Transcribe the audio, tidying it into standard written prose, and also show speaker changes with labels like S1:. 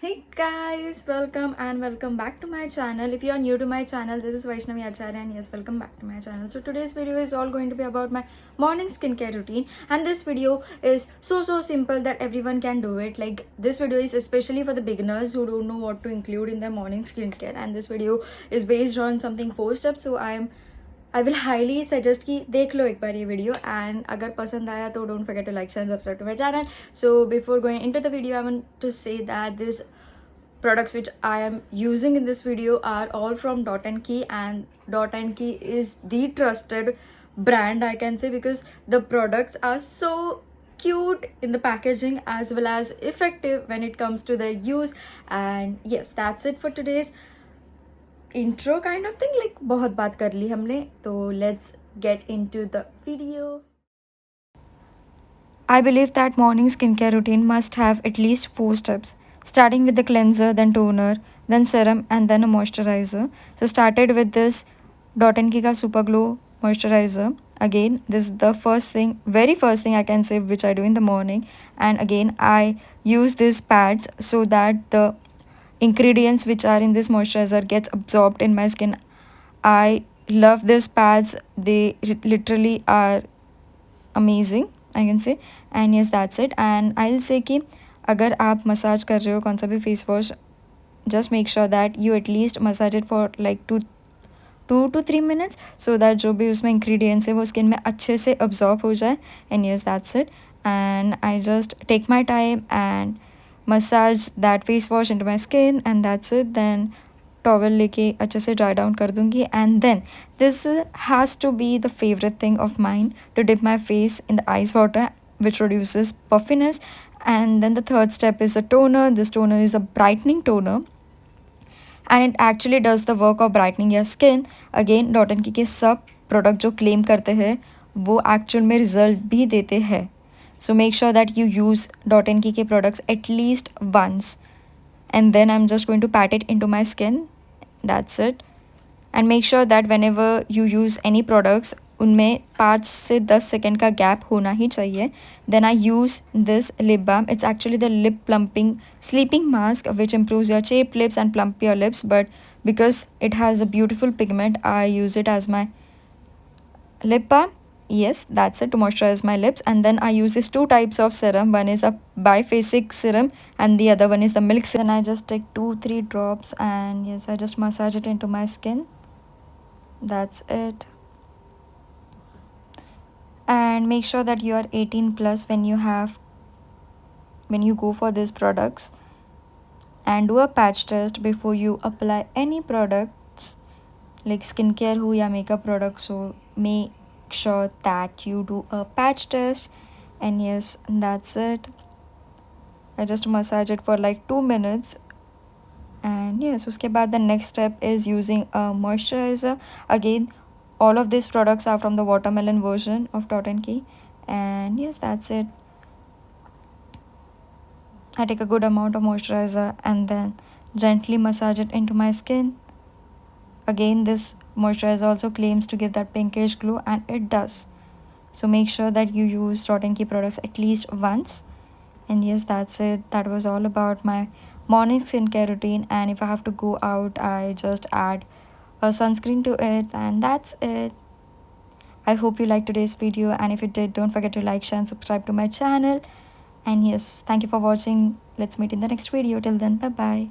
S1: Hey guys, welcome back to my channel. If you are new to my channel, this is Vaishnavi Acharya and yes, welcome back to my channel. So today's video is all going to be about my morning skincare routine, and this video is so simple that everyone can do it. Like, this video is especially for the beginners who don't know what to include in their morning skincare, and this video is based on something 4 steps. So I will highly suggest कि देख लो एक बार ये video, and अगर पसंद आया तो don't forget to like, share and subscribe to my channel. So before going into the video, I want to say that these products which I am using in this video are all from dotandkey, and dotandkey is the trusted brand, I can say, because the products are so cute in the packaging as well as effective when it comes to their use. And yes, that's it for today's intro kind of thing. Like, बहुत बात कर ली हमने, तो let's get into the video. I believe that morning skincare routine must have at least 4 steps, starting with the cleanser, then toner, then serum, and then a moisturizer. So started with this Dot & Key ka Super Glow moisturizer. Again, this is the very first thing I can say which I do in the morning. And again, I use these pads so that the ingredients which are in this moisturizer gets absorbed in my skin. I love these pads. They literally are amazing, I can say. And yes, that's it. And I'll say कि अगर आप massage कर रहे हो कौन सा भी face wash, just make sure that you at least massage it for like 2 to 3 minutes so that जो भी उसमें ingredients है वो skin में अच्छे से absorb हो जाए. And yes, that's it. And I just take my time and massage that face wash into my skin, and that's it. Then towel लेके अच्छे से ड्राई डाउन कर दूँगी. And then this has to be the favourite thing of mine, to dip my face in the ice water which reduces puffiness. And then the third step is a toner. This toner is a brightening toner, and it actually does the work of brightening your skin. Again, dot and की के सब product जो claim करते हैं वो actual में result भी देते हैं. So make sure that you use Dot & Key के products at least once. And then I'm just going to pat it into my skin. That's it. And make sure that whenever you use any products, उनमें 5 से 10 second का gap होना ही चाहिए. Then I use this lip balm. It's actually the lip plumping sleeping mask which improves your chapped lips and plump your lips. But because it has a beautiful pigment, I use it as my lip balm. Yes, that's it, to moisturize my lips. And then I use these 2 types of serum. One is a biphasic serum and the other one is the milk serum. Then I just take 2-3 drops and yes, I just massage it into my skin. That's it. And make sure that you are 18 plus when you go for these products, and do a patch test before you apply any products like skincare ho ya makeup products. So make sure that you do a patch test. And yes, that's it. I just massage it for like 2 minutes. And yes, uske baad the next step is using a moisturizer. Again, all of these products are from the watermelon version of Dot & Key. And yes, that's it. I take a good amount of moisturizer and then gently massage it into my skin. Again, this moisturizer also claims to give that pinkish glow, and it does. So make sure that you use Dot & Key products at least once. And yes, that's it. That was all about my morning skincare routine. And if I have to go out, I just add a sunscreen to it, and that's it. I hope you liked today's video, and if you did, don't forget to like, share and subscribe to my channel. And yes, thank you for watching. Let's meet in the next video. Till then, bye bye.